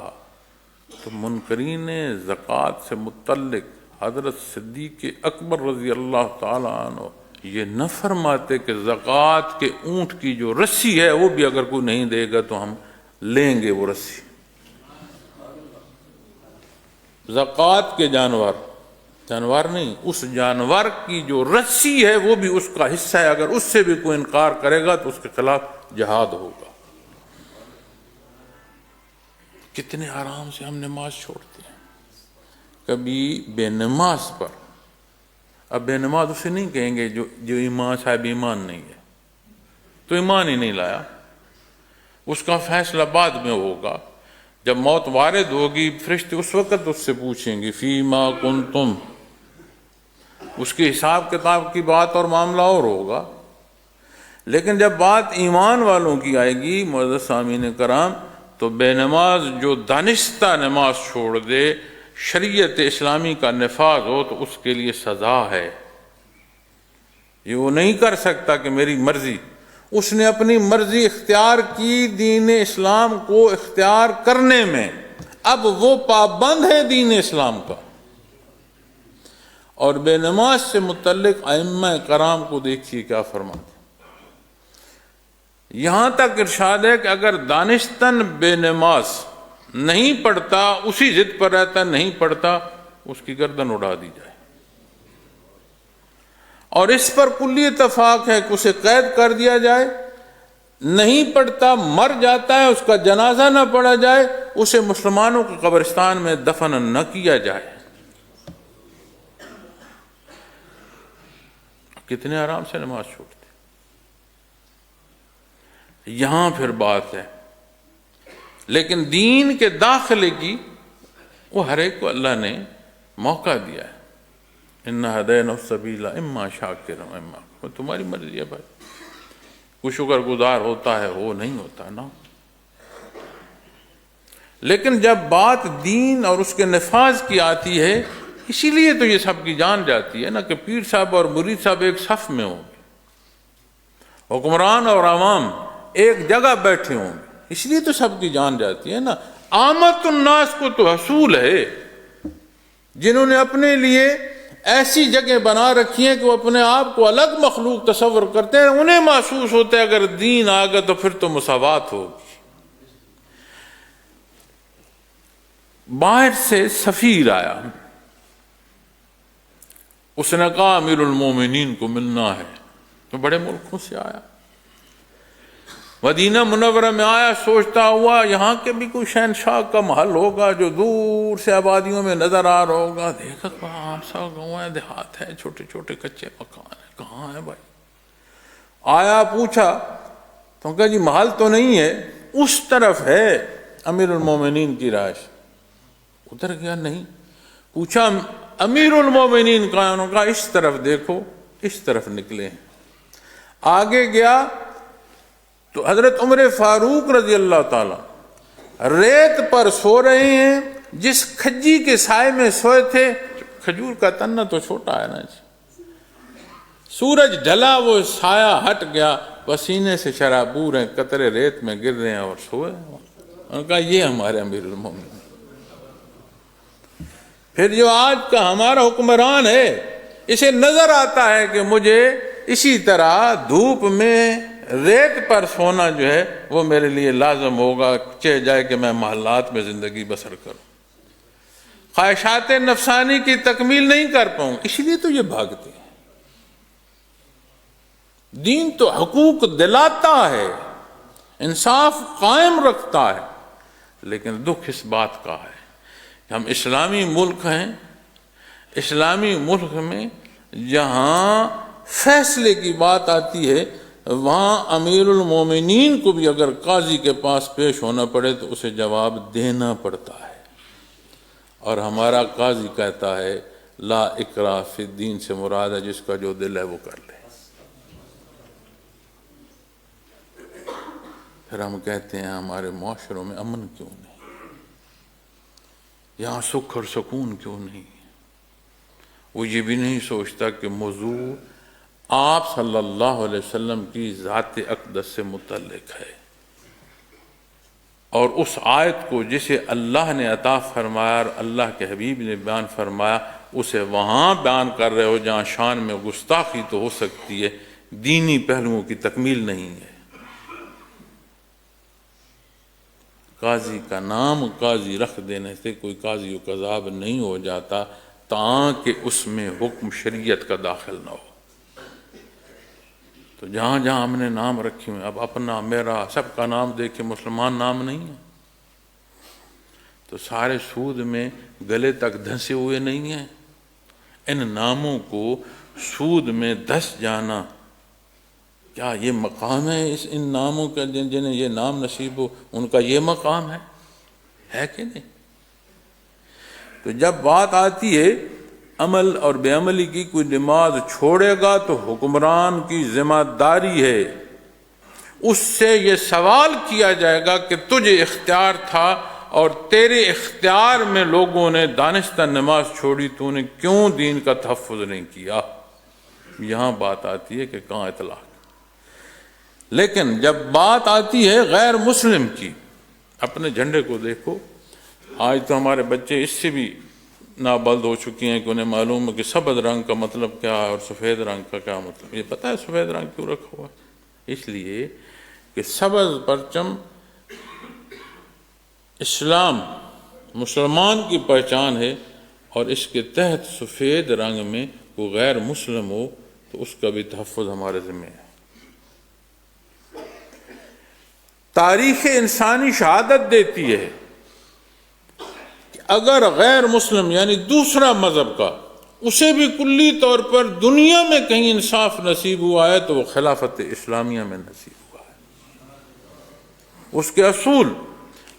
تو منکرین زکوٰۃ سے متعلق حضرت صدیق اکبر رضی اللہ تعالی عنہ یہ نہ فرماتے کہ زکوٰۃ کے اونٹ کی جو رسی ہے وہ بھی اگر کوئی نہیں دے گا تو ہم لیں گے وہ رسی۔ زکوٰۃ کے جانور نہیں، اس جانور کی جو رسی ہے وہ بھی اس کا حصہ ہے، اگر اس سے بھی کوئی انکار کرے گا تو اس کے خلاف جہاد ہوگا۔ کتنے آرام سے ہم نماز چھوڑتے ہیں، کبھی بے نماز پر، اب بے نماز اسے نہیں کہیں گے جو ایمان صاحب ایمان نہیں ہے، تو ایمان ہی نہیں لایا، اس کا فیصلہ بعد میں ہوگا، جب موت وارد ہوگی فرشتے اس وقت اس سے پوچھیں گے فیما کنتم، اس کے حساب کتاب کی بات اور معاملہ اور ہوگا۔ لیکن جب بات ایمان والوں کی آئے گی معزز سامعین کرام، تو بے نماز جو دانستہ نماز چھوڑ دے، شریعت اسلامی کا نفاذ ہو تو اس کے لیے سزا ہے۔ یہ وہ نہیں کر سکتا کہ میری مرضی، اس نے اپنی مرضی اختیار کی دین اسلام کو اختیار کرنے میں، اب وہ پابند ہے دین اسلام کا۔ اور بے نماز سے متعلق ائمہ کرام کو دیکھیے کیا فرماتے، یہاں تک ارشاد ہے کہ اگر دانستاً بے نماز نہیں پڑھتا، اسی ضد پر رہتا نہیں پڑھتا، اس کی گردن اڑا دی جائے۔ اور اس پر کلی اتفاق ہے کہ اسے قید کر دیا جائے، نہیں پڑھتا مر جاتا ہے، اس کا جنازہ نہ پڑھا جائے، اسے مسلمانوں کے قبرستان میں دفن نہ کیا جائے۔ کتنے آرام سے نماز چھوڑتے۔ یہاں پھر بات ہے، لیکن دین کے داخلے کی وہ ہر ایک کو اللہ نے موقع دیا ہے۔ اِنَّا هَدَيْنَا السَّبِيلَ اِمَّا شَاكِرًا وَإِمَّا كَفُورًا، تمہاری مرضی ہے بھائی، کوئی شکر گزار ہوتا ہے وہ نہیں ہوتا نا۔ لیکن جب بات دین اور اس کے نفاذ کی آتی ہے، اسی لیے تو یہ سب کی جان جاتی ہے نا کہ پیر صاحب اور مرید صاحب ایک صف میں ہوں گے، حکمران اور عوام ایک جگہ بیٹھے ہوں گے، اس لیے تو سب کی جان جاتی ہے نا۔ عامت الناس کو تو حصول ہے، جنہوں نے اپنے لیے ایسی جگہ بنا رکھی ہیں کہ وہ اپنے آپ کو الگ مخلوق تصور کرتے ہیں، انہیں محسوس ہوتا ہے اگر دین آ گیا تو پھر تو مساوات ہوگی۔ باہر سے سفیر آیا، اس نے کہا امیر المومنین کو ملنا ہے، تو بڑے ملکوں سے آیا، مدینہ منورہ میں آیا، سوچتا ہوا یہاں کے بھی کوئی شہنشاہ کا محل ہوگا جو دور سے آبادیوں میں نظر آ رہا ہوگا، دیکھا کہاں سا گاؤں ہے، دیہات ہے، چھوٹے چھوٹے کچے مکان ہیں، کہاں ہے بھائی؟ آیا پوچھا تو کہا جی محل تو نہیں ہے، اس طرف ہے امیر المومنین کی رہائش۔ ادھر گیا، نہیں، پوچھا امیر المومنین کہاں؟ انہوں نے کہا اس طرف دیکھو، اس طرف نکلے ہیں۔ آگے گیا تو حضرت عمر فاروق رضی اللہ تعالی ریت پر سو رہے ہیں، جس کھجی کے سائے میں سوئے تھے، کھجور کا تنہ تو چھوٹا ہے نا جی، سورج ڈھلا، وہ سایہ ہٹ گیا، پسینے سے شرابور ہیں، قطرے ریت میں گر رہے ہیں اور سوئے۔ انہوں نے کہا یہ ہمارے امیر المومنین۔ پھر جو آج کا ہمارا حکمران ہے، اسے نظر آتا ہے کہ مجھے اسی طرح دھوپ میں ریت پر سونا جو ہے وہ میرے لیے لازم ہوگا، چاہے جائے کہ میں محلات میں زندگی بسر کروں، خواہشات نفسانی کی تکمیل نہیں کر پاؤں، اس لیے تو یہ بھاگتے ہیں۔ دین تو حقوق دلاتا ہے، انصاف قائم رکھتا ہے، لیکن دکھ اس بات کا ہے کہ ہم اسلامی ملک ہیں، اسلامی ملک میں جہاں فیصلے کی بات آتی ہے وہاں امیر المومنین کو بھی اگر قاضی کے پاس پیش ہونا پڑے تو اسے جواب دینا پڑتا ہے، اور ہمارا قاضی کہتا ہے لا اکراہ فی الدین سے مراد ہے جس کا جو دل ہے وہ کر لے۔ پھر ہم کہتے ہیں ہمارے معاشروں میں امن کیوں نہیں، یہاں سکھ اور سکون کیوں نہیں؟ وہ یہ بھی نہیں سوچتا کہ موضوع آپ صلی اللہ علیہ وسلم کی ذات اقدس سے متعلق ہے، اور اس آیت کو جسے اللہ نے عطا فرمایا اور اللہ کے حبیب نے بیان فرمایا اسے وہاں بیان کر رہے ہو جہاں شان میں گستاخی تو ہو سکتی ہے، دینی پہلوؤں کی تکمیل نہیں ہے۔ قاضی کا نام قاضی رکھ دینے سے کوئی قاضی و قضاب نہیں ہو جاتا تاکہ اس میں حکم شریعت کا داخل نہ ہو۔ تو جہاں جہاں ہم نے نام رکھے ہوئے، اب اپنا میرا سب کا نام دیکھ کے مسلمان نام نہیں ہے، تو سارے سود میں گلے تک دھنسے ہوئے نہیں ہیں۔ ان ناموں کو سود میں دھس جانا، کیا یہ مقام ہے ان ناموں کا؟ جنہیں یہ نام نصیب ہو ان کا یہ مقام ہے کہ نہیں؟ تو جب بات آتی ہے عمل اور بے عملی کی، کوئی نماز چھوڑے گا تو حکمران کی ذمہ داری ہے، اس سے یہ سوال کیا جائے گا کہ تجھے اختیار تھا اور تیرے اختیار میں لوگوں نے دانستہ نماز چھوڑی، تو نے کیوں دین کا تحفظ نہیں کیا؟ یہاں بات آتی ہے کہ کہاں اطلاق۔ لیکن جب بات آتی ہے غیر مسلم کی، اپنے جھنڈے کو دیکھو، آج تو ہمارے بچے اس سے بھی نابلد ہو چکی ہیں کہ انہیں معلوم ہے کہ سبز رنگ کا مطلب کیا ہے اور سفید رنگ کا کیا مطلب۔ یہ پتہ ہے سفید رنگ کیوں رکھا ہوا ہے؟ اس لیے کہ سبز پرچم اسلام مسلمان کی پہچان ہے، اور اس کے تحت سفید رنگ میں وہ غیر مسلم ہو تو اس کا بھی تحفظ ہمارے ذمہ ہے۔ تاریخ انسانی شہادت دیتی ہے کہ اگر غیر مسلم یعنی دوسرا مذہب کا اسے بھی کلی طور پر دنیا میں کہیں انصاف نصیب ہوا ہے تو وہ خلافت اسلامیہ میں نصیب ہوا ہے۔ اس کے اصول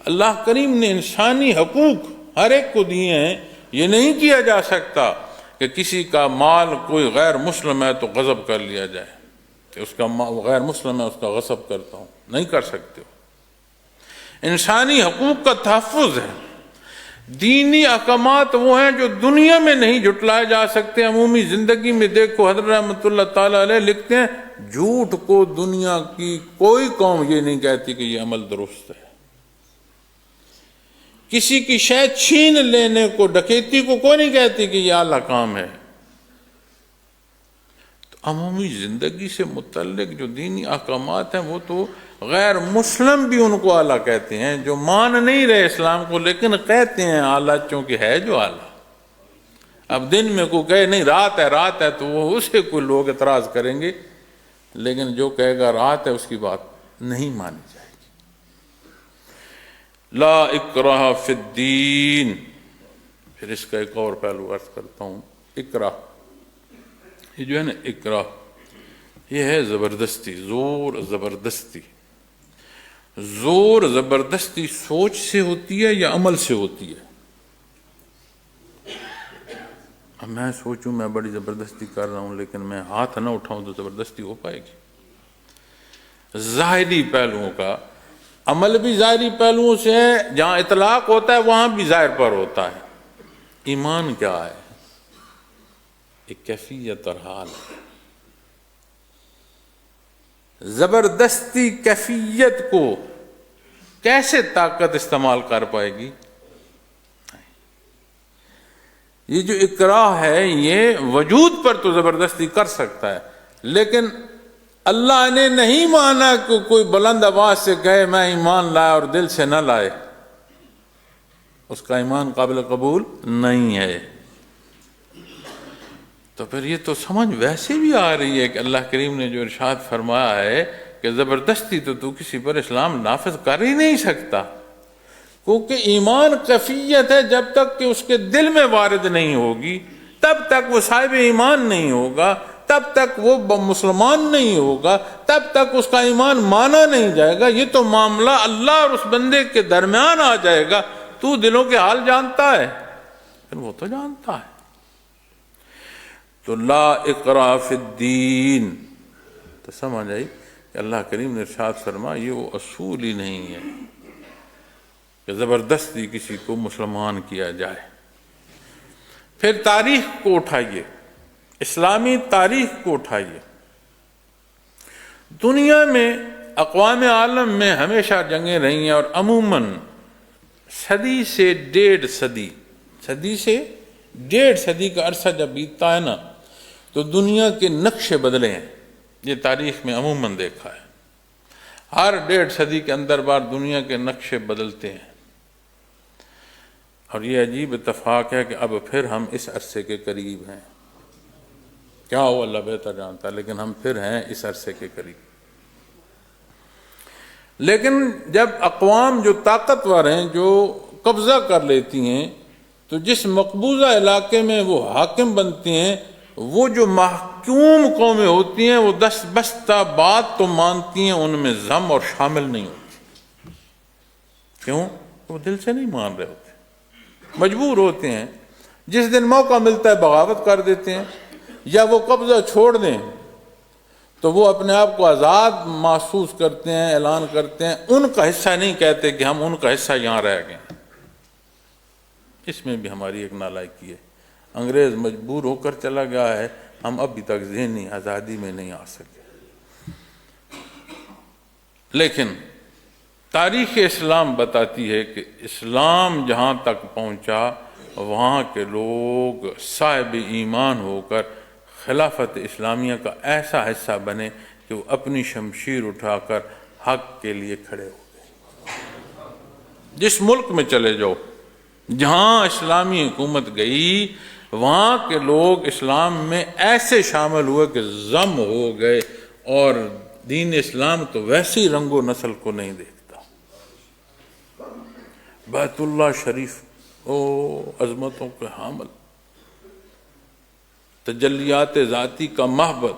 اللہ کریم نے انسانی حقوق ہر ایک کو دیے ہیں۔ یہ نہیں کیا جا سکتا کہ کسی کا مال کوئی غیر مسلم ہے تو غصب کر لیا جائے کہ اس کا غیر مسلم ہے اس کا غصب کرتا ہوں، نہیں کر سکتے ہو۔ انسانی حقوق کا تحفظ ہے۔ دینی احکامات وہ ہیں جو دنیا میں نہیں جھٹلائے جا سکتے۔ عمومی زندگی میں دیکھو، حضرت رحمۃ اللہ تعالی علیہ لکھتے ہیں جھوٹ کو دنیا کی کوئی قوم یہ نہیں کہتی کہ یہ عمل درست ہے۔ کسی کی شے چھین لینے کو، ڈکیتی کو کوئی نہیں کہتی کہ یہ اعلیٰ کام ہے۔ تو عمومی زندگی سے متعلق جو دینی احکامات ہیں وہ تو غیر مسلم بھی ان کو اعلیٰ کہتے ہیں، جو مان نہیں رہے اسلام کو لیکن کہتے ہیں اعلیٰ، چونکہ ہے جو اعلیٰ۔ اب دن میں کوئی کہے نہیں رات ہے تو وہ اسے کوئی لوگ اعتراض کریں گے، لیکن جو کہے گا رات ہے اس کی بات نہیں مانی جائے گی۔ لا اکراہ فی الدین۔ پھر اس کا ایک اور پہلو عرض کرتا ہوں، اکراہ، یہ جو ہے نا اکراہ، یہ ہے زبردستی، زور زبردستی۔ زور زبردستی سوچ سے ہوتی ہے یا عمل سے ہوتی ہے؟ اب میں سوچوں میں بڑی زبردستی کر رہا ہوں لیکن میں ہاتھ نہ اٹھاؤں تو زبردستی ہو پائے گی؟ ظاہری پہلوؤں کا عمل بھی ظاہری پہلوؤں سے ہے، جہاں اطلاق ہوتا ہے وہاں بھی ظاہر پر ہوتا ہے۔ ایمان کیا ہے؟ ایک کیفیت اور حال ہے۔ زبردستی کیفیت کو کیسے طاقت استعمال کر پائے گی؟ یہ جو اکراہ ہے یہ وجود پر تو زبردستی کر سکتا ہے لیکن اللہ نے نہیں مانا کہ کوئی بلند آواز سے کہے میں ایمان لائے اور دل سے نہ لائے، اس کا ایمان قابل قبول نہیں ہے۔ تو پھر یہ تو سمجھ ویسے بھی آ رہی ہے کہ اللہ کریم نے جو ارشاد فرمایا ہے کہ زبردستی تو کسی پر اسلام نافذ کر ہی نہیں سکتا، کیونکہ ایمان کیفیت ہے، جب تک کہ اس کے دل میں وارد نہیں ہوگی تب تک وہ صاحب ایمان نہیں ہوگا، تب تک وہ مسلمان نہیں ہوگا، تب تک اس کا ایمان مانا نہیں جائے گا۔ یہ تو معاملہ اللہ اور اس بندے کے درمیان آ جائے گا۔ تو دلوں کے حال جانتا ہے، پھر وہ تو جانتا ہے۔ تو لا اکراہ فی الدین، تو سمجھ آئی کہ اللہ کریم نے ارشاد فرمایا یہ وہ اصول ہی نہیں ہے کہ زبردستی کسی کو مسلمان کیا جائے۔ پھر تاریخ کو اٹھائیے، اسلامی تاریخ کو اٹھائیے۔ دنیا میں اقوام عالم میں ہمیشہ جنگیں رہی ہیں، اور عموماً صدی سے ڈیڑھ صدی کا عرصہ جب بیتتا ہے نا تو دنیا کے نقشے بدلے ہیں۔ یہ تاریخ میں عموماً دیکھا ہے، ہر ڈیڑھ صدی کے اندر بار دنیا کے نقشے بدلتے ہیں۔ اور یہ عجیب اتفاق ہے کہ اب پھر ہم اس عرصے کے قریب ہیں، کیا ہو اللہ بہتر جانتا ہے، لیکن ہم پھر ہیں اس عرصے کے قریب۔ لیکن جب اقوام جو طاقتور ہیں، جو قبضہ کر لیتی ہیں، تو جس مقبوضہ علاقے میں وہ حاکم بنتے ہیں، وہ جو محکوم قومیں ہوتی ہیں وہ دست بستہ بات تو مانتی ہیں، ان میں ضم اور شامل نہیں ہوتی۔ کیوں؟ وہ دل سے نہیں مان رہے ہوتے، مجبور ہوتے ہیں۔ جس دن موقع ملتا ہے بغاوت کر دیتے ہیں، یا وہ قبضہ چھوڑ دیں تو وہ اپنے آپ کو آزاد محسوس کرتے ہیں، اعلان کرتے ہیں، ان کا حصہ نہیں کہتے کہ ہم ان کا حصہ یہاں رہ گئے۔ اس میں بھی ہماری ایک نالائکی ہے، انگریز مجبور ہو کر چلا گیا ہے، ہم ابھی تک ذہنی آزادی میں نہیں آ سکے۔ لیکن تاریخ اسلام بتاتی ہے کہ اسلام جہاں تک پہنچا وہاں کے لوگ صاحب ایمان ہو کر خلافت اسلامیہ کا ایسا حصہ بنے کہ وہ اپنی شمشیر اٹھا کر حق کے لیے کھڑے ہو گئے۔ جس ملک میں چلے جاؤ جہاں اسلامی حکومت گئی، وہاں کے لوگ اسلام میں ایسے شامل ہوئے کہ ضم ہو گئے، اور دین اسلام تو ویسی رنگ و نسل کو نہیں دیکھتا۔ بیت اللہ شریف عظمتوں کے حامل، تجلیات ذاتی کا محبت،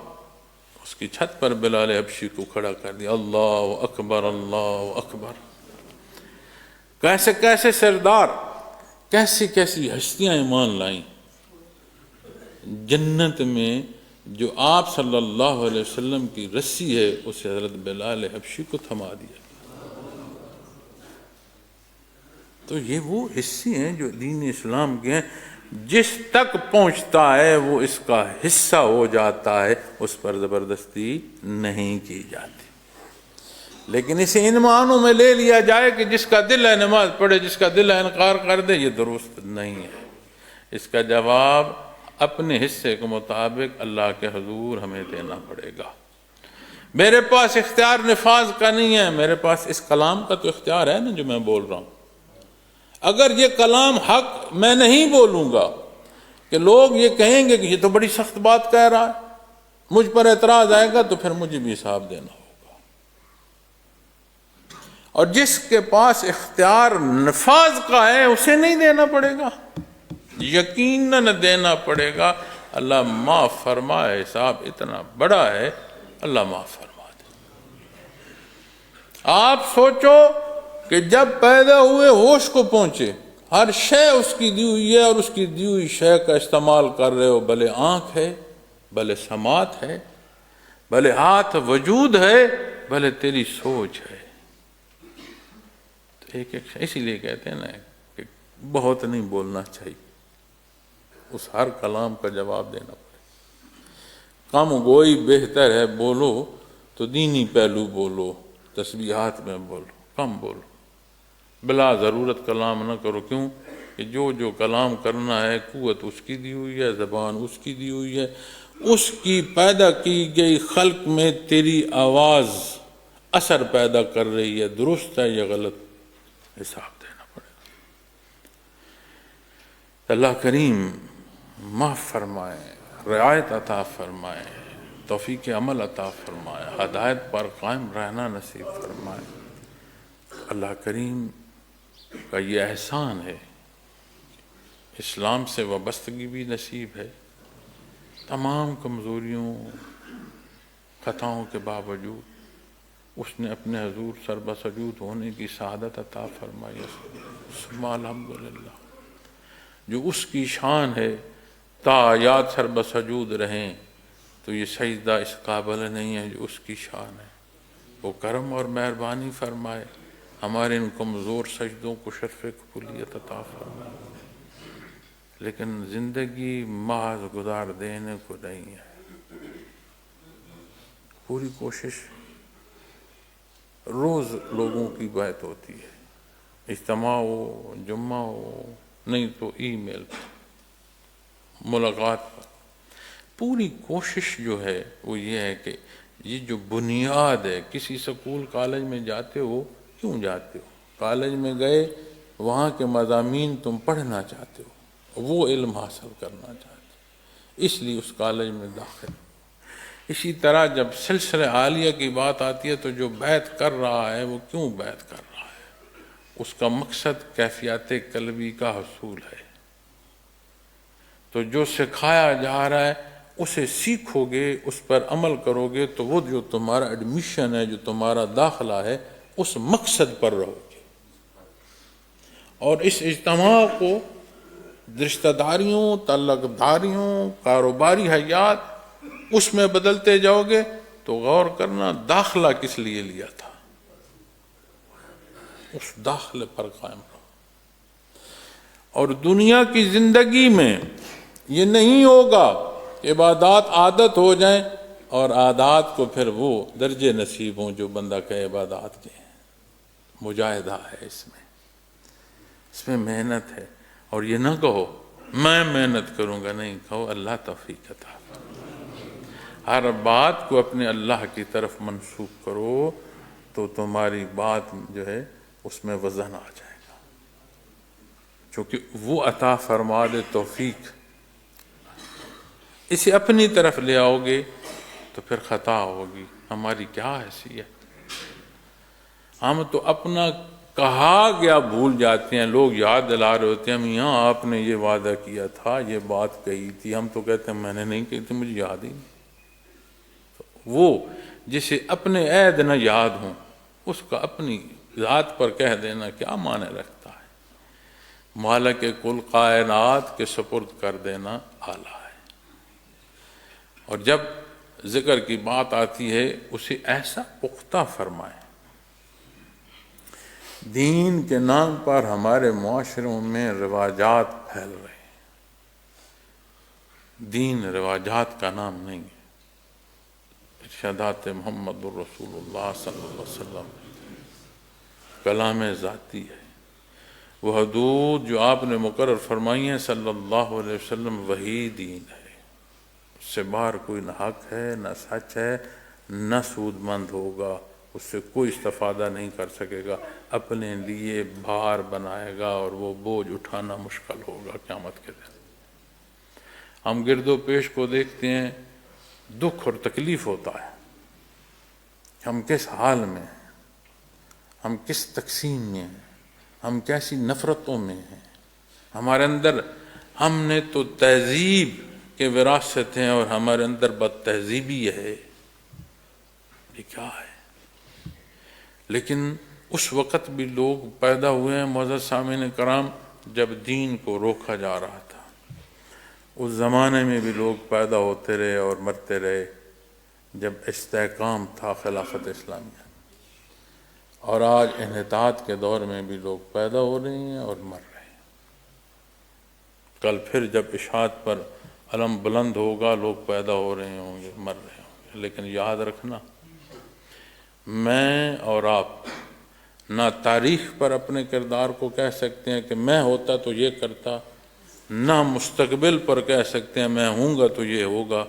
اس کی چھت پر بلال حبشی کو کھڑا کر دیا، اللہ اکبر اللہ اکبر۔ کیسے کیسے سردار، کیسی کیسی ہستیاں ایمان لائیں۔ جنت میں جو آپ صلی اللہ علیہ وسلم کی رسی ہے اسے حضرت بلال حبشی کو تھما دیا۔ تو یہ وہ حصے ہیں جو دین اسلام کے ہیں، جس تک پہنچتا ہے وہ اس کا حصہ ہو جاتا ہے، اس پر زبردستی نہیں کی جاتی۔ لیکن اسے ان معنوں میں لے لیا جائے کہ جس کا دل ہے نماز پڑھے، جس کا دل ہے انکار کر دے، یہ درست نہیں ہے۔ اس کا جواب اپنے حصے کے مطابق اللہ کے حضور ہمیں دینا پڑے گا۔ میرے پاس اختیار نفاذ کا نہیں ہے، میرے پاس اس کلام کا تو اختیار ہے نا جو میں بول رہا ہوں۔ اگر یہ کلام حق میں نہیں بولوں گا کہ لوگ یہ کہیں گے کہ یہ تو بڑی سخت بات کہہ رہا ہے، مجھ پر اعتراض آئے گا، تو پھر مجھے بھی حساب دینا ہوگا۔ اور جس کے پاس اختیار نفاذ کا ہے اسے نہیں دینا پڑے گا، یقیناً دینا پڑے گا۔ اللہ معاف فرمائے، حساب اتنا بڑا ہے، اللہ معاف فرما دے۔ آپ سوچو کہ جب پیدا ہوئے ہوش کو پہنچے، ہر شے اس کی دی ہوئی ہے، اور اس کی دی ہوئی شے کا استعمال کر رہے ہو، بھلے آنکھ ہے، بھلے سماعت ہے، بھلے ہاتھ وجود ہے، بھلے تیری سوچ ہے۔ تو ایک اسی لیے کہتے ہیں نا کہ بہت نہیں بولنا چاہیے، اس ہر کلام کا جواب دینا پڑے۔ کم گوئی بہتر ہے، بولو تو دینی پہلو بولو، تسبیحات میں بولو، کم بولو، بلا ضرورت کلام نہ کرو۔ کیوں کہ جو کلام کرنا ہے قوت اس کی دی ہوئی ہے، زبان اس کی دی ہوئی ہے، اس کی پیدا کی گئی خلق میں تیری آواز اثر پیدا کر رہی ہے، درست ہے یا غلط، حساب دینا پڑے گا۔ اللہ کریم معاف فرمائے، رعایت عطا فرمائے، توفیق عمل عطا فرمائے، ہدایت پر قائم رہنا نصیب فرمائے۔ اللہ کریم کا یہ احسان ہے، اسلام سے وابستگی بھی نصیب ہے، تمام کمزوریوں خطاؤں کے باوجود اس نے اپنے حضور سربہ سجود ہونے کی سعادت عطا فرمائی۔ ثم الحمدللہ، جو اس کی شان ہے، تا آیات سربہ سجود رہیں تو یہ سجدہ اس قابل نہیں ہے جو اس کی شان ہے۔ وہ کرم اور مہربانی فرمائے، ہمارے ان کمزور سجدوں کو شرف قبولیت عطا فرمائے، لیکن زندگی محض گزار دینے کو نہیں ہے۔ پوری کوشش، روز لوگوں کی بات ہوتی ہے، اجتماع ہو، جمعہ ہو، نہیں تو ای میل پر، ملاقات پر۔ پوری کوشش جو ہے وہ یہ ہے کہ یہ جو بنیاد ہے، کسی سکول کالج میں جاتے ہو، کیوں جاتے ہو؟ کالج میں گئے، وہاں کے مضامین تم پڑھنا چاہتے ہو، وہ علم حاصل کرنا چاہتے ہو، اس لیے اس کالج میں داخل ہو۔ اسی طرح جب سلسلہ عالیہ کی بات آتی ہے تو جو بیعت کر رہا ہے وہ کیوں بیعت کر رہا ہے؟ اس کا مقصد کیفیات قلبی کا حصول ہے۔ تو جو سکھایا جا رہا ہے اسے سیکھو گے، اس پر عمل کرو گے تو وہ جو تمہارا ایڈمیشن ہے، جو تمہارا داخلہ ہے، اس مقصد پر رہو گے۔ اور اس اجتماع کو رشتہ داریوں، تعلق داریوں، کاروباری حیات اس میں بدلتے جاؤ گے تو غور کرنا داخلہ کس لیے لیا تھا، اس داخلے پر قائم رہو۔ اور دنیا کی زندگی میں یہ نہیں ہوگا کہ عبادات عادت ہو جائیں اور عادات کو پھر وہ درجے نصیب ہوں جو بندہ کہے عبادات کے ہیں۔ مجاہدہ ہے اس میں محنت ہے۔ اور یہ نہ کہو میں محنت کروں گا، نہیں، کہو اللہ توفیق عطا فرمائے۔ ہر بات کو اپنے اللہ کی طرف منسوب کرو تو تمہاری بات جو ہے اس میں وزن آ جائے گا، چونکہ وہ عطا فرما دے توفیق۔ اسے اپنی طرف لے آؤ گے تو پھر خطا ہوگی۔ ہماری کیا حیثیت، ہم تو اپنا کہا گیا بھول جاتے ہیں، لوگ یاد دلا رہے ہوتے ہیں، میاں آپ نے یہ وعدہ کیا تھا، یہ بات کہی تھی، ہم تو کہتے ہیں میں نے نہیں کہی تھی، مجھے یاد ہی نہیں۔ وہ جسے اپنے عہد نہ یاد ہوں اس کا اپنی ذات پر کہہ دینا کیا معنی رکھتا ہے؟ مالک کل کائنات کے سپرد کر دینا اعلیٰ ہے۔ اور جب ذکر کی بات آتی ہے اسے ایسا پختہ فرمائے۔ دین کے نام پر ہمارے معاشروں میں رواجات پھیل رہے ہیں۔ دین رواجات کا نام نہیں ہے، ارشادات محمد الرسول اللہ صلی اللہ علیہ وسلم کلام ذاتی ہے۔ وہ حدود جو آپ نے مقرر فرمائی ہیں صلی اللہ علیہ وسلم، وہی دین ہے۔ اس سے باہر کوئی نہ حق ہے، نہ سچ ہے، نہ سود مند ہوگا، اس سے کوئی استفادہ نہیں کر سکے گا، اپنے لیے بھار بنائے گا اور وہ بوجھ اٹھانا مشکل ہوگا قیامت کے دن۔ ہم گرد و پیش کو دیکھتے ہیں، دکھ اور تکلیف ہوتا ہے، ہم کس حال میں ہیں، ہم کس تقسیم میں ہیں، ہم کیسی نفرتوں میں ہیں، ہمارے اندر، ہم نے تو تہذیب کے وراثت ہیں اور ہمارے اندر بد تہذیبی ہے، یہ کیا ہے؟ لیکن اس وقت بھی لوگ پیدا ہوئے ہیں معزز سامعین کرام جب دین کو روکا جا رہا تھا، اس زمانے میں بھی لوگ پیدا ہوتے رہے اور مرتے رہے جب استحکام تھا خلافت اسلامیہ، اور آج انحطاط کے دور میں بھی لوگ پیدا ہو رہے ہیں اور مر رہے ہیں۔ کل پھر جب اشاعت پر علم بلند ہوگا لوگ پیدا ہو رہے ہوں گے، مر رہے ہوں گے، لیکن یاد رکھنا، میں اور آپ نہ تاریخ پر اپنے کردار کو کہہ سکتے ہیں کہ میں ہوتا تو یہ کرتا، نہ مستقبل پر کہہ سکتے ہیں میں ہوں گا تو یہ ہوگا،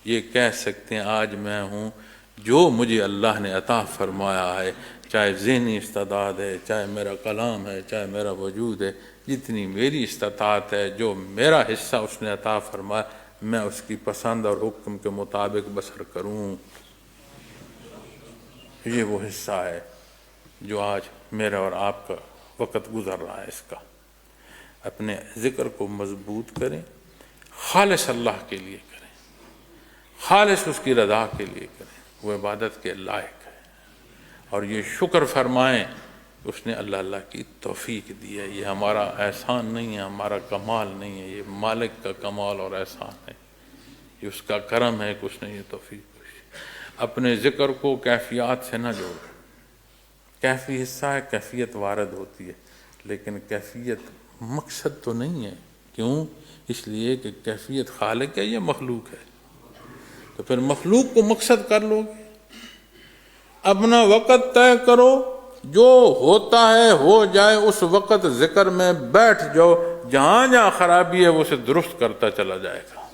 یہ کہہ سکتے ہیں آج میں ہوں جو مجھے اللہ نے عطا فرمایا ہے، چاہے ذہنی استعداد ہے، چاہے میرا کلام ہے، چاہے میرا وجود ہے، جتنی میری استطاعت ہے، جو میرا حصہ اس نے عطا فرمایا، میں اس کی پسند اور حکم کے مطابق بسر کروں۔ یہ وہ حصہ ہے جو آج میرا اور آپ کا وقت گزر رہا ہے۔ اس کا اپنے ذکر کو مضبوط کریں، خالص اللہ کے لیے کریں، خالص اس کی رضا کے لیے کریں، وہ عبادت کے لائق ہے۔ اور یہ شکر فرمائیں اس نے اللہ کی توفیق دی ہے۔ یہ ہمارا احسان نہیں ہے، ہمارا کمال نہیں ہے، یہ مالک کا کمال اور احسان ہے، یہ اس کا کرم ہے کہ اس نے یہ توفیق دی۔ اپنے ذکر کو کیفیات سے نہ جوڑیں۔ کیفی حصہ ہے، کیفیت وارد ہوتی ہے، لیکن کیفیت مقصد تو نہیں ہے۔ کیوں؟ اس لیے کہ کیفیت خالق ہے یا مخلوق ہے؟ تو پھر مخلوق کو مقصد کر لو گے۔ اپنا وقت طے کرو، جو ہوتا ہے ہو جائے، اس وقت ذکر میں بیٹھ جاؤ، جہاں جہاں خرابی ہے وہ اسے درست کرتا چلا جائے گا۔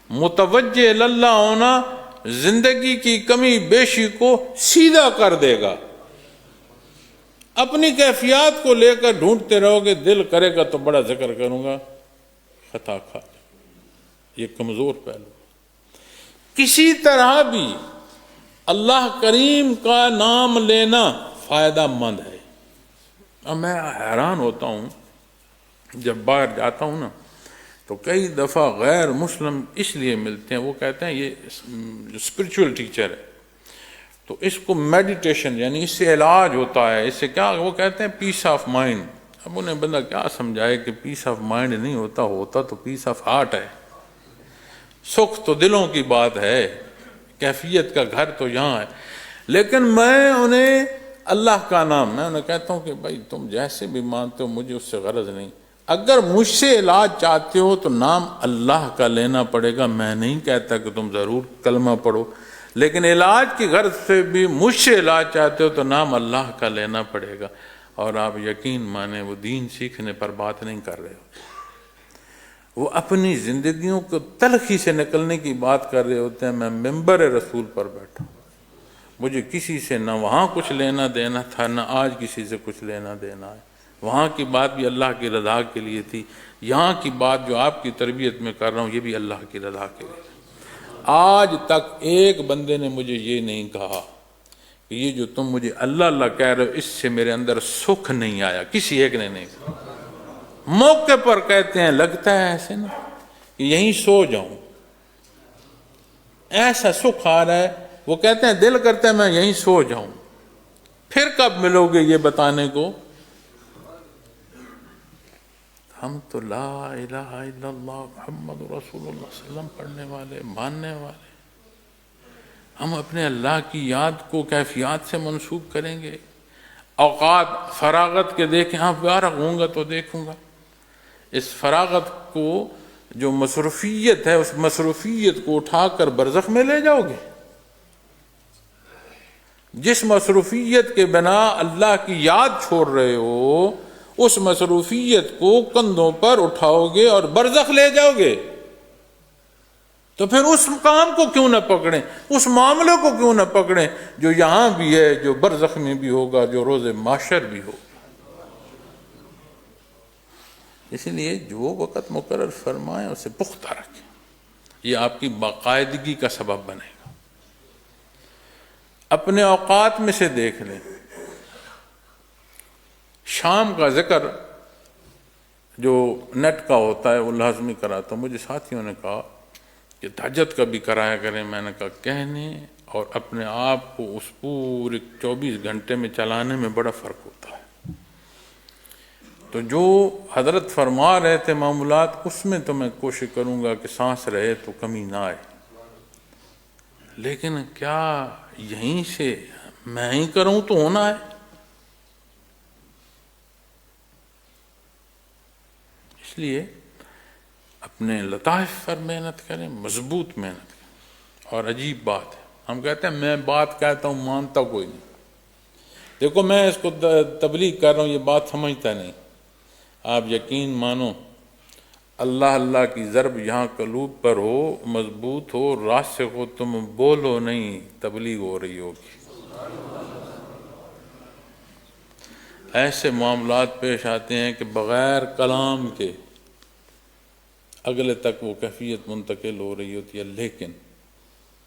متوجہ اللہ ہونا زندگی کی کمی بیشی کو سیدھا کر دے گا۔ اپنی کیفیات کو لے کر ڈھونڈتے رہو گے، دل کرے گا تو بڑا ذکر کروں گا، خطا کھا جائے، یہ کمزور پہلو۔ کسی طرح بھی اللہ کریم کا نام لینا فائدہ مند ہے۔ اب میں حیران ہوتا ہوں جب باہر جاتا ہوں نا، تو کئی دفعہ غیر مسلم اس لیے ملتے ہیں، وہ کہتے ہیں یہ اسپرچول ٹیچر ہے، تو اس کو میڈیٹیشن یعنی اس سے علاج ہوتا ہے، اس سے کیا، وہ کہتے ہیں پیس آف مائنڈ۔ اب انہیں بندہ کیا سمجھائے کہ پیس آف مائنڈ نہیں ہوتا، ہوتا تو پیس آف ہارٹ ہے۔ سکھ تو دلوں کی بات ہے، کیفیت کا گھر تو یہاں ہے۔ لیکن میں انہیں اللہ کا نام، میں انہیں کہتا ہوں کہ بھائی تم جیسے بھی مانتے ہو، مجھے اس سے غرض نہیں، اگر مجھ سے علاج چاہتے ہو تو نام اللہ کا لینا پڑے گا۔ میں نہیں کہتا کہ تم ضرور کلمہ پڑھو، لیکن علاج کی غرض سے بھی مجھ سے علاج چاہتے ہو تو نام اللہ کا لینا پڑے گا۔ اور آپ یقین مانیں وہ دین سیکھنے پر بات نہیں کر رہے ہوتے، وہ اپنی زندگیوں کو تلخی سے نکلنے کی بات کر رہے ہوتے ہیں۔ میں ممبر رسول پر بیٹھا، مجھے کسی سے نہ وہاں کچھ لینا دینا تھا، نہ آج کسی سے کچھ لینا دینا ہے۔ وہاں کی بات بھی اللہ کی رضا کے لیے تھی، یہاں کی بات جو آپ کی تربیت میں کر رہا ہوں یہ بھی اللہ کی رضا کے لیے۔ آج تک ایک بندے نے مجھے یہ نہیں کہا کہ یہ جو تم مجھے اللہ اللہ کہہ رہے ہو اس سے میرے اندر سکھ نہیں آیا، کسی ایک نے نہیں کہا۔ موقع پر کہتے ہیں لگتا ہے ایسے نا کہ یہیں سو جاؤں، ایسا سکھ آ رہا ہے، وہ کہتے ہیں دل کرتا ہے میں یہیں سو جاؤں۔ پھر کب ملو گے یہ بتانے کو؟ ہم تو لا الہ الا اللہ محمد رسول اللہ صلی اللہ علیہ وسلم پڑھنے والے، ماننے والے، ہم اپنے اللہ کی یاد کو کیفیات سے منسوب کریں گے۔ اوقات فراغت کے دیکھیں، آپ فارغ ہوں گا تو دیکھوں گا، اس فراغت کو جو مصروفیت ہے اس مصروفیت کو اٹھا کر برزخ میں لے جاؤ گے۔ جس مصروفیت کے بنا اللہ کی یاد چھوڑ رہے ہو اس مصروفیت کو کندھوں پر اٹھاؤ گے اور برزخ لے جاؤ گے، تو پھر اس کام کو کیوں نہ پکڑیں، اس معاملے کو کیوں نہ پکڑیں جو یہاں بھی ہے، جو برزخ میں بھی ہوگا، جو روز محشر بھی ہوگا۔ اس لیے جو وقت مقرر فرمائیں اسے پختہ رکھیں، یہ آپ کی باقاعدگی کا سبب بنے گا۔ اپنے اوقات میں سے دیکھ لیں، شام کا ذکر جو نیٹ کا ہوتا ہے وہ لازمی کراتا ہوں۔ مجھے ساتھیوں نے کہا کہ تہجد کا بھی کرایا کریں، میں نے کہا کہنے اور اپنے آپ کو اس پورے 24 گھنٹے میں چلانے میں بڑا فرق ہوتا ہے۔ تو جو حضرت فرما رہے تھے معمولات، اس میں تو میں کوشش کروں گا کہ سانس رہے تو کمی نہ آئے، لیکن کیا یہیں سے میں ہی کروں تو ہونا ہے؟ اس لیے اپنے لطائف پر محنت کریں، مضبوط محنت کریں۔ اور عجیب بات ہے، ہم کہتے ہیں میں بات کہتا ہوں مانتا کوئی نہیں۔ دیکھو میں اس کو تبلیغ کر رہا ہوں، یہ بات سمجھتا نہیں۔ آپ یقین مانو اللہ اللہ کی ضرب یہاں قلوب پر ہو، مضبوط ہو، راسخ ہو، تم بولو نہیں، تبلیغ ہو رہی ہوگی۔ ایسے معاملات پیش آتے ہیں کہ بغیر کلام کے اگلے تک وہ کیفیت منتقل ہو رہی ہوتی ہے، لیکن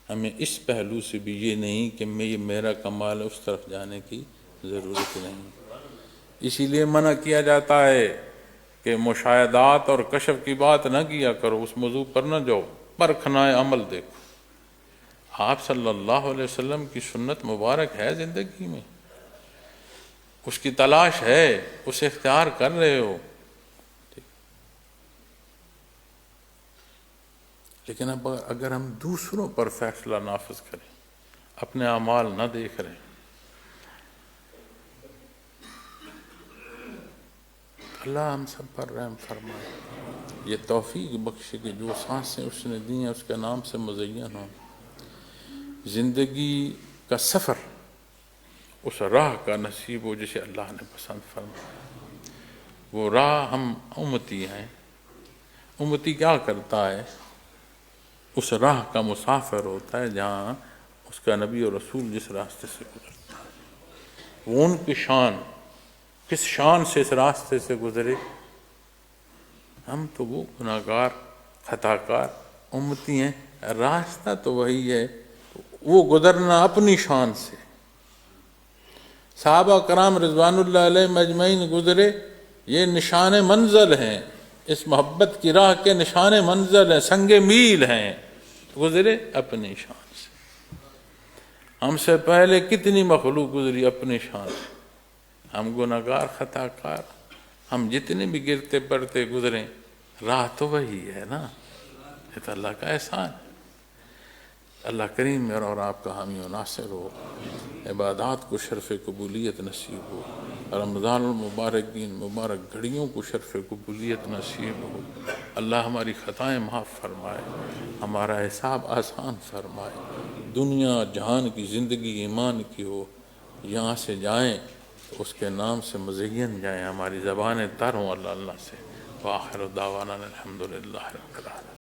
ہمیں اس پہلو سے بھی یہ نہیں کہ یہ میرا کمال ہے، اس طرف جانے کی ضرورت نہیں۔ اسی لیے منع کیا جاتا ہے کہ مشاہدات اور کشف کی بات نہ کیا کرو، اس موضوع پر نہ جاؤ، پرکھنا عمل دیکھو۔ آپ صلی اللہ علیہ وسلم کی سنت مبارک ہے زندگی میں، اس کی تلاش ہے، اسے اختیار کر رہے ہو، لیکن اب اگر ہم دوسروں پر فیصلہ نافذ کریں، اپنے اعمال نہ دیکھ رہے، اللہ ہم سب پر رحم فرمائے، یہ توفیق بخشے کہ جو سانسیں اس نے دی ہیں اس کے نام سے مزین ہوں۔ زندگی کا سفر اس راہ کا نصیب ہو جسے اللہ نے پسند فرمایا۔ وہ راہ ہم امتی ہیں، امتی کیا کرتا ہے؟ اس راہ کا مسافر ہوتا ہے جہاں اس کا نبی اور رسول جس راستے سے گزرتا ہے، وہ ان کی شان، کس شان سے اس راستے سے گزرے۔ ہم تو وہ گناہگار خطا کار امتی ہیں، راستہ تو وہی ہے، وہ گزرنا اپنی شان سے۔ صحابہ کرام رضوان اللہ علیہ مجمعین گزرے، یہ نشان منزل ہیں، اس محبت کی راہ کے نشان منزل ہیں، سنگ میل ہیں، گزرے اپنی شان سے۔ ہم سے پہلے کتنی مخلوق گزری اپنی شان سے، ہم گناہگار خطا کار، ہم جتنے بھی گرتے پڑتے گزریں، راہ تو وہی ہے نا، یہ تو اللہ کا احسان ہے۔ اللہ کریم میرا اور آپ کا حامی و ناصر ہو، عبادات کو شرف قبولیت نصیب ہو، رمضان المبارک کی مبارک گھڑیوں کو شرف قبولیت نصیب ہو۔ اللہ ہماری خطائیں معاف فرمائے، ہمارا حساب آسان فرمائے، دنیا جہان کی زندگی ایمان کی ہو، یہاں سے جائیں تو اس کے نام سے مزین جائیں، ہماری زبانیں تر ہوں اللہ اللہ سے۔ وآخر دعوانا الحمدللہ رب العالمین۔